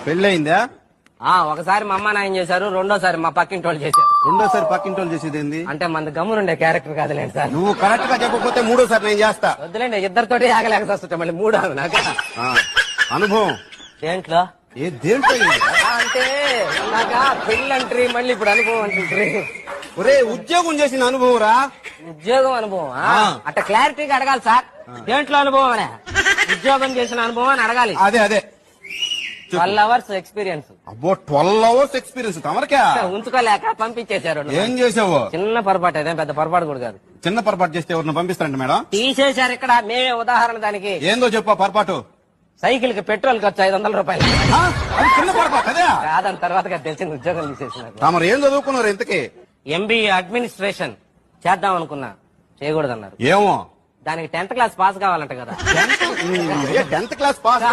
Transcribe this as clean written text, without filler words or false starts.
పెళ్ళయిందా? ఒకసారి మా అమ్మ నాయన చేశారు, రెండోసారి మా పక్కింటి వాళ్ళు చేశారు. రెండోసారి పక్కింటి వాళ్ళు చేసేది ఏంది? అంటే మన గమ్మునుండే క్యారెక్టర్ కాదులేండి సార్. నువ్వు కరెక్ట్ గా చెప్పకపోతే మూడోసారి నేను చేస్తా. వద్దులేండి, ఇద్దరితోటి ఆగలేక వస్తుంటా మళ్ళీ మూడో నాకు. అనుభవం దేంట్లో దేంట్లో అంటే నాకు పెళ్ళంట్రీ, మళ్ళీ ఇప్పుడు అనుభవం అంటుంట్రీ. ఒరే ఉద్యోగం చేసిన అనుభవం రా. ఉద్యోగం అనుభవం అట్లా క్లారిటీగా అడగాలి సార్. దేంట్లో అనుభవం అనే ఉద్యోగం చేసిన అనుభవం అని అడగాలి. అదే 12 hours ఎక్స్పీరియన్స్. అబ్బో 12 hours ఎక్స్పీరియన్స్ తమరికా? ఉంచుకోలేక పంపించేశారు. ఏం చేసావు? చిన్న పొరపాటు, అదేం పెద్ద పొరపాటు కూడా కాదు. చిన్న పొరపాటు చేస్తే ఎవరిని పంపిస్తారంట మేడం? తీసేశారు ఇక్కడ. మేమే ఉదాహరణ దానికి. ఏందో చెప్పా పొరపాటు. సైకిల్ కి పెట్రోల్ ఖర్చు 500 రూపాయలు. అది చిన్న పొరపాటు అదే కాదని తర్వాత తెలిసిన ఉద్యోగం తీసేసినారు. తమరు ఏం చదువుకున్నారు ఇంతకీ? MBA అడ్మినిస్ట్రేషన్ చేద్దాం అనుకున్నా, చేయకూడదన్నారు. ఏమో దానికి 10th క్లాస్ పాస్ కావాలంట కదా. 10th class pass